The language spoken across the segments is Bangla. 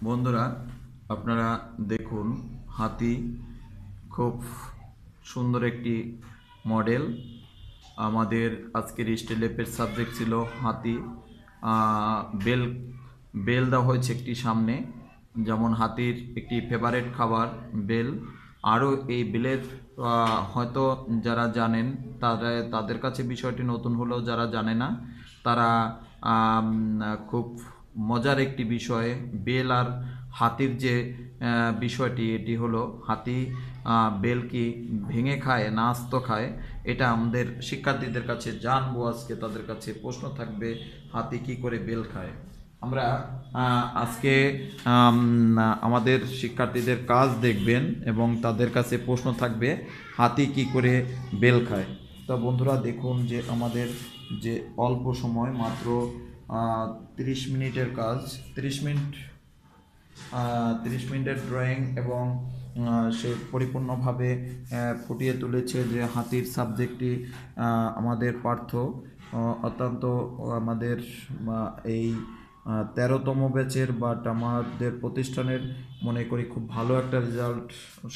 বন্ধুরা, আপনারা দেখুন, হাতি খুব সুন্দর একটি মডেল। আমাদের আজকের স্টেলেপের সাবজেক্ট ছিল হাতি। বেল বেল দেওয়া হয়েছে একটি সামনে, যেমন হাতির একটি ফেভারেট খাবার বেল। আরও এই বেলের হয়তো যারা জানেন তাদের কাছে বিষয়টি নতুন হলেও যারা জানে না তারা খুব মজার একটি বিষয়। বেল আর হাতির যে বিষয়টি, এটি হলো হাতি বেল কি ভেঙে খায় না আস্ত খায়, এটা আমাদের শিক্ষার্থীদের কাছে জানবো। আজকে তাদের কাছে প্রশ্ন থাকবে, হাতি কি করে বেল খায়। আমরা আজকে আমাদের শিক্ষার্থীদের কাজ দেখবেন এবং তাদের কাছে প্রশ্ন থাকবে, হাতি কি করে বেল খায়। তো বন্ধুরা দেখুন যে আমাদের যে অল্প সময়, মাত্র 30 মিনিটের কাজ, 30 মিনিটের ড্রয়িং, এবং সে পরিপূর্ণভাবে ফুটিয়ে তুলেছে যে হাতির সাবজেক্টটি আমাদের পার্থ অত্যন্ত আমাদের এই 13তম ব্যাচের, বাট আমাদের প্রতিষ্ঠানের মনে করি খুব ভালো একটা রেজাল্ট,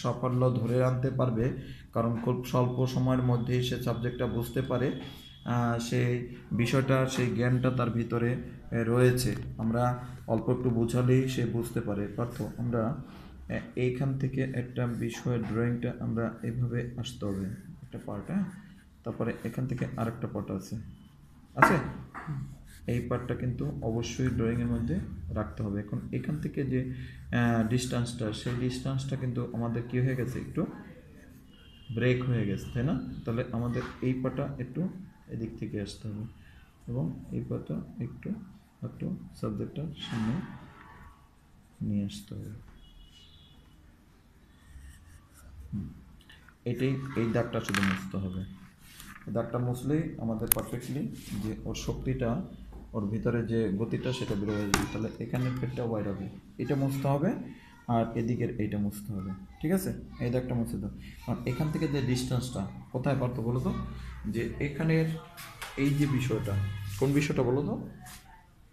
সাফল্য ধরে আনতে পারবে, কারণ খুব স্বল্প সময়ের মধ্যেই সে সাবজেক্টটা বুঝতে পারে। সেই বিষয়টা, সেই জ্ঞানটা তার ভিতরে রয়েছে। আমরা অল্প একটু বোঝালেই সে বুঝতে পারে। পার্থ, আমরা এইখান থেকে একটা বিষয়ের ড্রয়িংটা আমরা এভাবে আসতে হবে, একটা পার্ট, হ্যাঁ, তারপরে এখান থেকে আরেকটা পার্ট আছে আছে এই পার্টটা কিন্তু অবশ্যই ড্রয়িংয়ের মধ্যে রাখতে হবে। এখন এখান থেকে যে ডিস্টেন্সটা, সেই ডিস্টেন্সটা কিন্তু আমাদের কী হয়ে গেছে, একটু ব্রেক হয়ে গেছে, তাই না? তাহলে আমাদের এই পাটা একটু এদিক থেকে আসতে হবে এবং এই পাটা একটু একটু সাবজেক্টটার সামনে নিয়ে আসতে হবে। এটাই, এই দাগটা শুধু মুছতে হবে। দাগটা মুছলেই আমাদের পারফেক্টলি যে ওর শক্তিটা, ওর ভিতরে যে গতিটা, সেটা বের হয়ে যাবে। তাহলে এখানের পেটটাও বাইর হবে, এটা মুছতে হবে, আর এদিকের এইটা মুছতে হবে। ঠিক আছে, এই দাগটা মুছে দাও। কারণ এখান থেকে যে ডিস্টেন্সটা কোথায় পারতো বলো তো, যে এখানের এই যে বিষয়টা, কোন বিষয়টা বলো তো?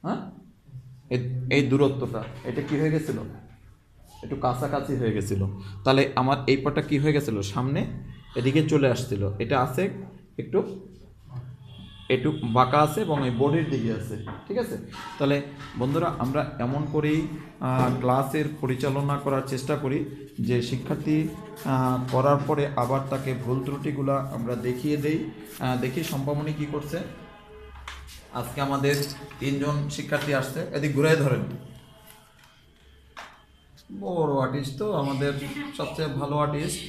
হ্যাঁ, এই দূরত্বটা, এটা কি হয়ে গেছিল, একটু কাছাকাছি হয়ে গেছিল। তাহলে আমার এই পাটা কি হয়ে গেছিল, সামনে এদিকে চলে আসছিল। এটা আছে একটু একটু বাঁকা আছে এবং এই বডির দিকে আছে। ঠিক আছে, তাহলে বন্ধুরা আমরা এমন করেই ক্লাসের পরিচালনা করার চেষ্টা করি যে শিক্ষার্থী করার পরে আবার তাকে ভুল ত্রুটিগুলো আমরা দেখিয়ে দেই। দেখি সম্ভাবনী কি করছে। আজকে আমাদের 3 জন শিক্ষার্থী আসছে, এদিক ঘুরে ধরেন। বড় আর্টিস্ট তো আমাদের, সবচেয়ে ভালো আর্টিস্ট।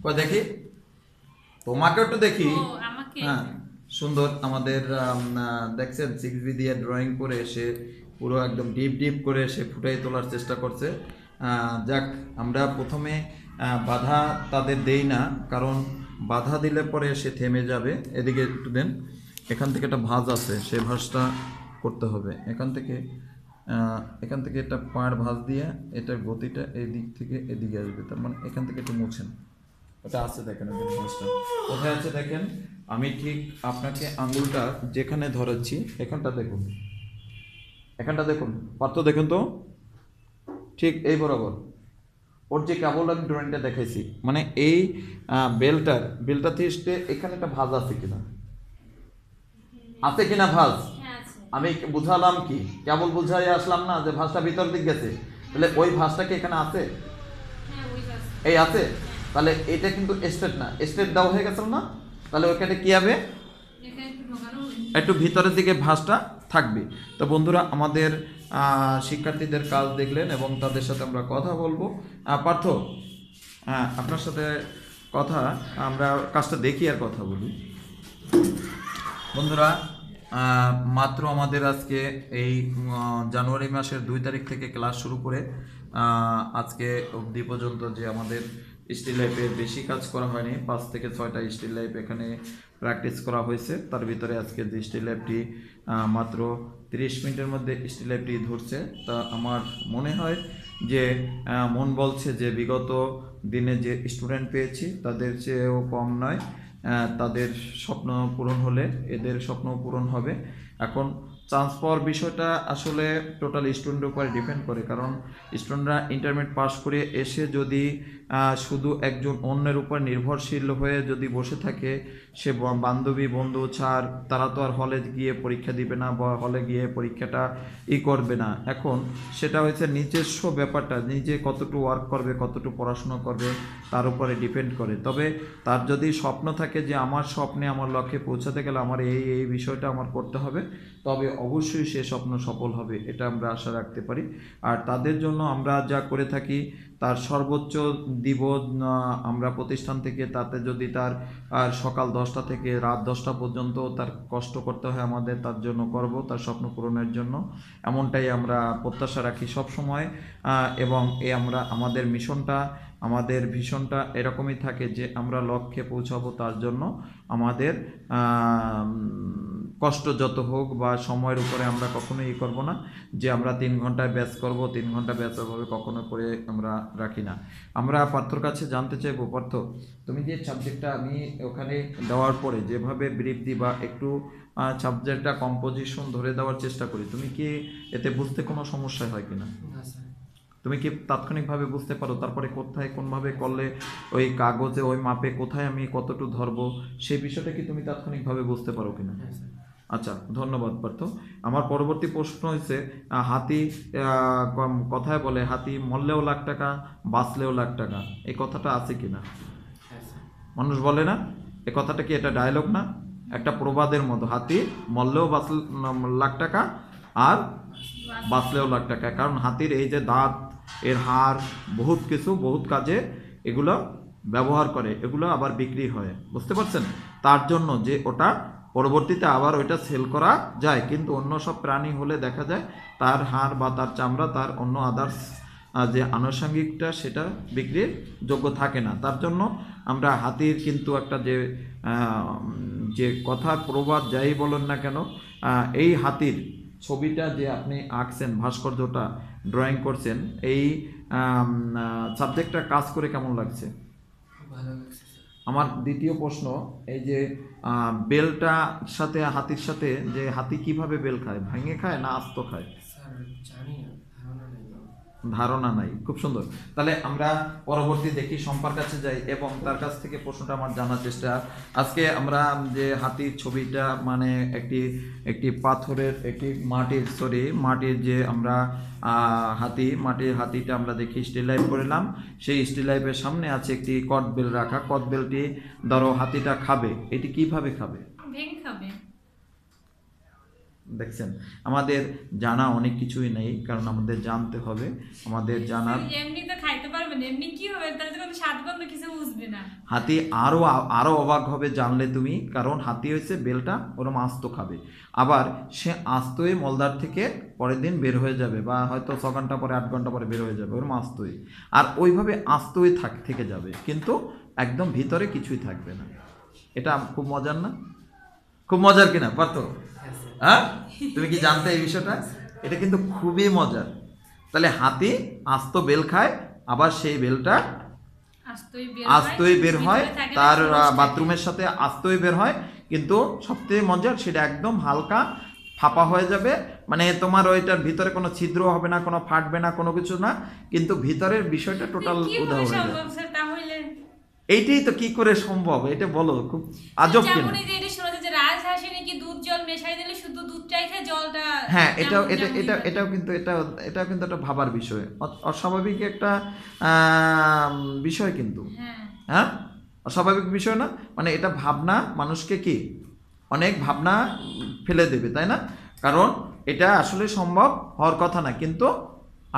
কই দেখি, তোমাকে একটু দেখি। হ্যাঁ, সুন্দর আমাদের দেখছেন 6B দিয়ে ড্রয়িং করে সে পুরো একদম ডিপ ডিপ করে সে ফুটাই তোলার চেষ্টা করছে। যাক, আমরা প্রথমে বাধা তাদের দেই না, কারণ বাধা দিলে পরে সে থেমে যাবে। এদিকে একটু দেন, এখান থেকে একটা ভাঁজ আছে, সেই ভাঁজটা করতে হবে। এখান থেকে একটা পাড় ভাঁজ দিয়ে এটার গতিটা এই দিক থেকে এদিকে আসবে। তার মানে এখান থেকে একটু মুছেন, ওটা আছে দেখেন, ওই ভাঁজটা কোথায় আছে দেখেন। আমি ঠিক আপনাকে আঙুলটা যেখানে ধরেছি, এখানটা দেখুন, এখানটা দেখুন, পার্থ দেখুন তো, ঠিক এই বরাবর ওর যে কেবল আমি ড্রয়িংটা দেখাইছি, মানে এই বেলটা থেকে এখানে একটা ভাঁজ আছে কিনা, আছে কিনা ভাঁজ? আমি বুঝালাম কি, কেবল বুঝাই আসলাম না যে ভাঁজটা ভিতর দিক গেছে, তাহলে ওই ভাঁজটা কি এখানে আছে? এই আছে। তাহলে এটা কিন্তু স্ট্রেট না, স্ট্রেট দেওয়া হয়ে গেছে না, তাহলে ওইখানে কি হবে, একটু ভিতরের দিকে ভাঁজটা থাকবে। তো বন্ধুরা, আমাদের শিক্ষার্থীদের কাজ দেখলেন এবং তাদের সাথে আমরা কথা বলবো। পার্থ, আপনার সাথে কথা, আমরা কাজটা দেখি আর কথা বলি। বন্ধুরা, মাত্র আমাদের আজকে এই জানুয়ারি মাসের 2 তারিখ থেকে ক্লাস শুরু করে আজকে অবধি পর্যন্ত যে আমাদের স্টিল লাইফের বেশি কাজ করা হয়নি, 5 থেকে 6টা স্টিল লাইফ এখানে প্র্যাকটিস করা হয়েছে। তার ভিতরে আজকে যে স্টিল লাইফটি মাত্র 30 মিনিটের মধ্যে স্টিল লাইফটি ধরছে, তা আমার মনে হয় যে মন বলছে যে বিগত দিনে যে স্টুডেন্ট পেয়েছি তাদের চেয়েও কম নয়। তাদের স্বপ্ন পূরণ হলে এদের স্বপ্ন পূরণ হবে। এখন চান্স পাওয়ার বিষয়টা আসলে টোটাল স্টুডেন্টের উপরে ডিপেন্ড করে, কারণ স্টুডেন্টরা ইন্টারমিডিয়েট পাস করে এসে যদি শুধু একজন অন্যের উপর নির্ভরশীল হয়ে যদি বসে থাকে, সে বান্ধবী বন্ধু ছাড় তারা তো আর হলে গিয়ে পরীক্ষা দিবে না বা হলে গিয়ে পরীক্ষাটা করবে না। এখন সেটা হচ্ছে নিজস্ব ব্যাপারটা, নিজে কতটুকু ওয়ার্ক করবে, কতটুকু পড়াশোনা করবে তার উপরে ডিপেন্ড করে। তবে তার যদি স্বপ্ন থাকে যে আমার স্বপ্নে আমার লক্ষ্যে পৌঁছাতে গেলে আমার এই বিষয়টা আমার করতে হবে, তবে অবশ্যই সে স্বপ্ন সফল হবে, এটা আমরা আশা রাখতে পারি। আর তাদের জন্য আমরা যা করে থাকি তার সর্বোচ্চ দিব আমরা প্রতিষ্ঠান থেকে। তাতে যদি তার সকাল 10টা থেকে রাত 10টা পর্যন্ত তার কষ্ট করতে হয় আমাদের, তার জন্য করব, তার স্বপ্ন পূরণের জন্য, এমনটাই আমরা প্রত্যাশা রাখি সব সময়। এবং আমরা আমাদের ভিশনটা এরকমই থাকে যে আমরা লক্ষ্যে পৌঁছাবো, তার জন্য আমাদের কষ্ট যত হোক বা সময়ের উপরে আমরা কখনোই করব না যে আমরা 3 ঘন্টায় ব্যাচ করব, 3 ঘন্টা ব্যাচ হবে, কখনো করে আমরা রাখি না। আমরা পার্থর কাছে জানতে চাইবো, পার্থ তুমি যে সাবজেক্টটা আমি ওখানে দেওয়ার পরে যেভাবে ব্রিফ দিই বা একটু সাবজেক্টটা কম্পোজিশন ধরে দেওয়ার চেষ্টা করি, তুমি কি এতে বুঝতে কোনো সমস্যা হয় কিনা? তুমি কি তাৎক্ষণিকভাবে বুঝতে পারো তারপরে কোথায় কোনভাবে করলে ওই কাগজে ওই মাপে কোথায় আমি কতটুকু ধরবো, সেই বিষয়টা কি তুমি তাৎক্ষণিকভাবে বুঝতে পারো কিনা? আচ্ছা, ধন্যবাদ পার্থ। আমার পরবর্তী প্রশ্ন হচ্ছে, হাতি কথায় বলে হাতি মরলেও লাখ টাকা, বাঁচলেও লাখ টাকা, এই কথাটা আছে কিনা? মানুষ বলে না এই কথাটা, কি এটা ডায়লগ না, একটা প্রবাদের মতো? হাতি মরলেও লাখ টাকা আর বাঁচলেও লাখ টাকা, কারণ হাতির এই যে দাঁত, এর হাড়, বহুত কিছু বহুত কাজে এগুলো ব্যবহার করে, এগুলো আবার বিক্রি হয়, বুঝতে পারছেন? তার জন্য যে ওটা পরবর্তীতে আবার ওইটা সেল করা যায়, কিন্তু অন্য সব প্রাণী হলে দেখা যায় তার হাড় বা তার চামড়া, তার অন্য আদার্স যে আনুষঙ্গিকটা সেটা বিক্রির যোগ্য থাকে না। তার জন্য আমরা হাতির কিন্তু একটা যে কথা প্রবাদ যাই বলেন না কেন, এই হাতির ছবিটা যে আপনি আঁকছেন, ভাস্কর্যটা ড্রয়িং করছেন, এই সাবজেক্টটা কাজ করে কেমন লাগছে? ভালো লাগছে। আমার দ্বিতীয় প্রশ্ন, এই যে বেলটা সাথে হাতির সাথে, যে হাতি কিভাবে বেল খায়, ভেঙে খায় না আস্ত খায়? স্যার জানি না, ধারণা নাই। খুব সুন্দর। তাহলে আমরা পরবর্তী দেখি সম্পার কাছে যাই এবং তার কাছ থেকে প্রশ্নটা আমার জানার চেষ্টা। আজকে আমরা যে হাতির ছবিটা, মানে একটি পাথরের, একটি মাটির যে আমরা মাটির হাতিটা আমরা দেখি স্টিল লাইফ করলাম, সেই স্টিল লাইফের সামনে আছে একটি কদবেল রাখা। কদবেলটি ধরো হাতিটা খাবে, এটি কিভাবে খাবে? ভেঙে খাবে। দেখছেন, আমাদের জানা অনেক কিছুই নেই, কারণ আমাদের জানতে হবে, আমাদের জানার। এমনি তো খাইতে পারবে না, এমনি কি হবে, তার জন্য স্বাদ গন্ধ কিছু বুঝবে না। হাতি আরো অবাক হবে জানলে তুমি, কারণ হাতি হচ্ছে বেলটা ওরম আস্ত খাবে, আবার সে আস্তই মলদার থেকে পরের দিন বের হয়ে যাবে, বা হয়তো 6 ঘন্টা পরে 8 ঘন্টা পরে বের হয়ে যাবে, ওরম আস্তই, আর ওইভাবে আস্তই থেকে যাবে, কিন্তু একদম ভিতরে কিছুই থাকবে না। এটা খুব মজার না? খুব মজার কিনা পারতো? হ্যাঁ, তুমি কি জানতে এই বিষয়টা? এটা কিন্তু খুবই মজার। তাহলে হাতি আস্ত বেল খায়, আবার সেই বেলটা আস্তই বের হয়, তার বাথরুমের সাথে আস্তই বের হয়, কিন্তু সবথেকে মজার সেটা একদম হালকা ফাঁপা হয়ে যাবে, মানে তোমার ওইটার ভিতরে কোনো ছিদ্র হবে না, কোনো ফাটবে না, কোনো কিছু না, কিন্তু ভিতরের বিষয়টা টোটাল উধাও হয়ে যাবে। এইটাই তো কি করে সম্ভব, এটা বলো, খুব আজব কেন? হ্যাঁ, এটাও কিন্তু একটা ভাবার বিষয়, অস্বাভাবিক একটা বিষয় কিন্তু। হ্যাঁ, অস্বাভাবিক বিষয় না, মানে এটা ভাবনা মানুষকে কি অনেক ভাবনা ফেলে দেবে, তাই না? কারণ এটা আসলে সম্ভব হওয়ার কথা না, কিন্তু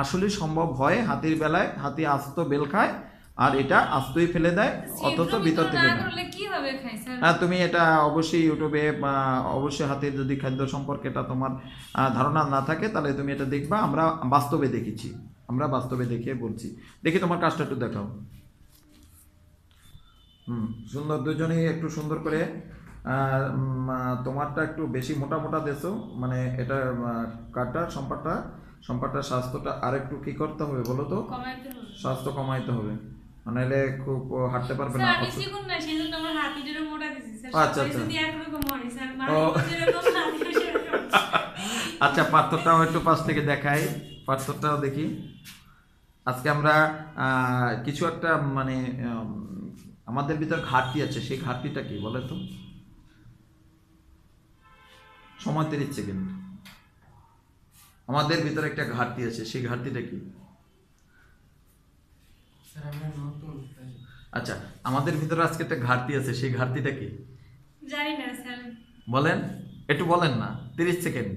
আসলে সম্ভব হয় হাতির বেলায়। হাতি আস্ত বেল খায় আর এটা আস্তই ফেলে দেয়, অথচ ভিতর থেকে না। হ্যাঁ, তুমি এটা অবশ্যই ইউটিউবে, অবশ্যই হাতির যদি খাদ্য সম্পর্কে এটা তোমার ধারণা না থাকে, তাহলে তুমি এটা দেখবা। আমরা বাস্তবে দেখেছি, আমরা বাস্তবে দেখে বলছি। দেখি তোমার কাজটা একটু দেখাও। সুন্দর, দুজনেই একটু সুন্দর করে। তোমারটা একটু বেশি মোটা মোটা দেছো, মানে এটা কাটার সম্পারটা স্বাস্থ্যটা আর একটু কি করতে হবে বলো তো? স্বাস্থ্য কমাইতে হবে, নাহলে খুব হাঁটতে পারবে না। আচ্ছা আচ্ছা, আচ্ছা, পাথরটাও একটু পাশ থেকে দেখাই, পাথরটাও দেখি। আজকে আমরা কিছু একটা মানে আমাদের ভিতর ঘাটতি আছে, সেই ঘাটতিটা কি বলে তো? সময় 30 সেকেন্ড। আমাদের ভিতরে একটা ঘাটতি আছে, সেই ঘাটতিটা কি? স্যার আমরা নতুন তাই। আচ্ছা, আমাদের ভিতরে আজকে একটা ঘাটতি আছে, সেই ঘাটতিটা কি জানি না স্যার। বলেন, একটু বলেন না, 30 সেকেন্ড।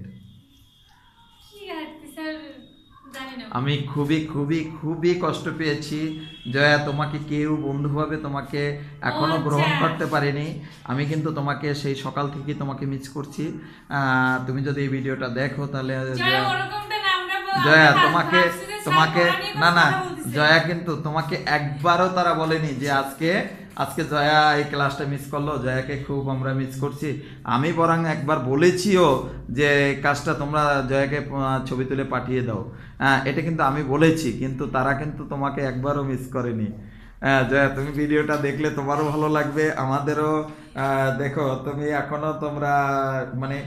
কি ঘাটতি স্যার? জানি না। আমি খুবই খুবই খুবই কষ্ট পেয়েছি জয়া, তোমাকে কেউ বন্ধুভাবে তোমাকে এখনো আচ্ছা। গ্রহণ করতে পারেনি। আমি কিন্তু তোমাকে সেই সকাল থেকে তোমাকে মিস করছি। তুমি যদি এই ভিডিওটা দেখো তাহলে জয়া ওরকমটা না, আমরা জয়া আমরা তোমাকে ভাবছি যে স্যার তোমাকে পড়া নিয়ে না কথা না বলতেছে। জয়া কিন্তু তোমাকে একবারও তারা বলেনি যে আজকে আজকে জয়া এই ক্লাসটা মিস করলো, জয়াকে খুব আমরা মিস করছি। আমি বরং একবার বলেছিও যে কাজটা তোমরা জয়াকে ছবি তুলে পাঠিয়ে দাও, এটা কিন্তু আমি বলেছি, কিন্তু তারা কিন্তু তোমাকে একবারও মিস করেনি। জয়া, তুমি ভিডিওটা দেখলে তোমারও ভালো লাগবে, আমাদেরও। দেখো তুমি এখনো তোমরা মানে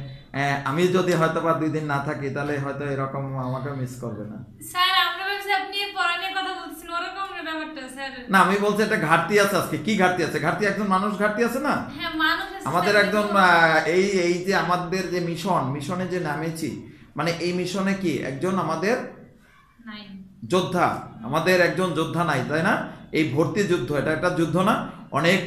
আমি যদি হয়তো বা 2 দিন না থাকি তাহলে হয়তো এরকম আমাকে মিস করবে না। স্যার আমরা ভাবছি আপনি পড়া নিয়ে কথা বলতেছেন, ওরকম না ব্যাপারটা স্যার। না, আমি বলছি একটা ঘাটতি আছে আজকে। কি ঘাটতি আছে? ঘাটতি একজন মানুষ ঘাটতি আছে না হ্যাঁ, মানুষ আছে আমাদের স্যার, একজন। কিন্তু- এই এই যে আমাদের যে মিশনে যে নামেছি, মানে এই মিশনে কি একজন আমাদের নাই। যোদ্ধা, আমাদের একজন যোদ্ধা নাই, তাই না? এই ভর্তি যুদ্ধ, এটা একটা যুদ্ধ না? অনেক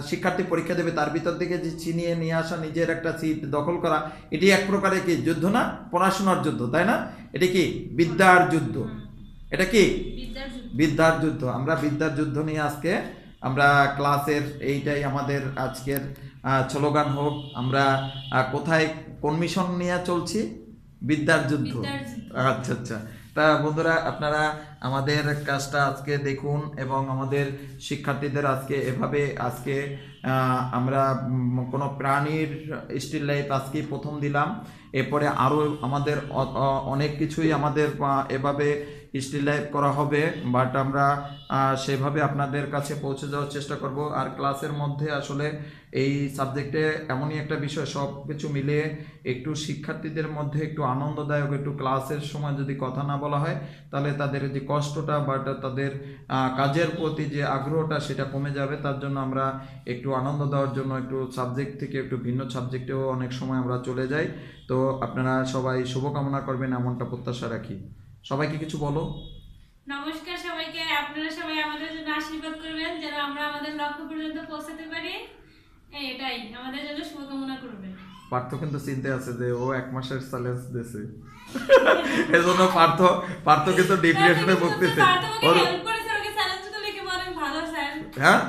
শিক্ষার্থী পরীক্ষা দেবে, তার ভিতর থেকে যে ছিনিয়ে নিয়ে আসা, নিজের একটা সিট দখল করা, এটি এক প্রকারের কি যুদ্ধ না? পড়াশোনার যুদ্ধ, তাই না? এটি কি বিদ্যার যুদ্ধ? এটা কি বিদ্যার যুদ্ধ। বিদ্যার যুদ্ধ। আমরা বিদ্যার যুদ্ধ নিয়ে আজকে আমরা ক্লাসের এইটাই আমাদের আজকের স্লোগান হোক। আমরা কোথায় কোন মিশন নিয়ে চলছি? বিদ্যার যুদ্ধ। বিদ্যার যুদ্ধ। আচ্ছা আচ্ছা। তা বন্ধুরা, আপনারা আমাদের কাজটা আজকে দেখুন এবং আমাদের শিক্ষার্থীদের আজকে এভাবে আজকে আমরা কোনো প্রাণীর স্টিল লাইফ আজকে প্রথম দিলাম। এরপরে আরও আমাদের অনেক কিছুই আমাদের এভাবে স্টিল লাইফ করা হবে, বাট আমরা সেভাবে আপনাদের কাছে পৌঁছে যাওয়ার চেষ্টা করব। আর ক্লাসের মধ্যে আসলে এই সাবজেক্টে এমনই একটা বিষয়, সব কিছু মিলিয়ে একটু শিক্ষার্থীদের মধ্যে একটু আনন্দদায়ক, একটু ক্লাসের সময় যদি কথা না বলা হয় তাহলে তাদের যে কষ্টটা বা তাদের কাজের প্রতি যে আগ্রহটা সেটা কমে যাবে। তার জন্য আমরা একটু আনন্দ দেওয়ার জন্য একটু সাবজেক্ট থেকে একটু ভিন্ন সাবজেক্টেও অনেক সময় আমরা চলে যাই। তো আপনারা সবাই শুভকামনা করবেন এমনটা প্রত্যাশা রাখি। সবাইকে কিছু বলো। নমস্কার সবাইকে, আপনারা সবাই আমাদের জন্য আশীর্বাদ করবেন যেন আমরা আমাদের লক্ষ্য পর্যন্ত পৌঁছাতে পারি। এটাই আমাদের জন্য শুভকামনা করবেন। পার্থ কিন্তু চিন্তা আছে যে ও 1 মাসের চ্যালেঞ্জ দিয়েছে, এজন্য পার্থ কিন্তু ডিপ্রেশনে ভুগতেছে। ওর হ্যাঁ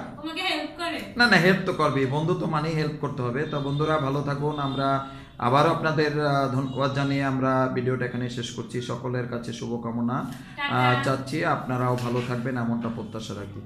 না না, হেল্প তো করবি, বন্ধু তো মানেই হেল্প করতে হবে। তো বন্ধুরা ভালো থাকুন। আমরা আবারও আপনাদের ধন্যবাদ জানিয়ে আমরা ভিডিওটা এখানে শেষ করছি। সকলের কাছে শুভকামনা চাচ্ছি, আপনারাও ভালো থাকবেন এমনটা প্রত্যাশা রাখি।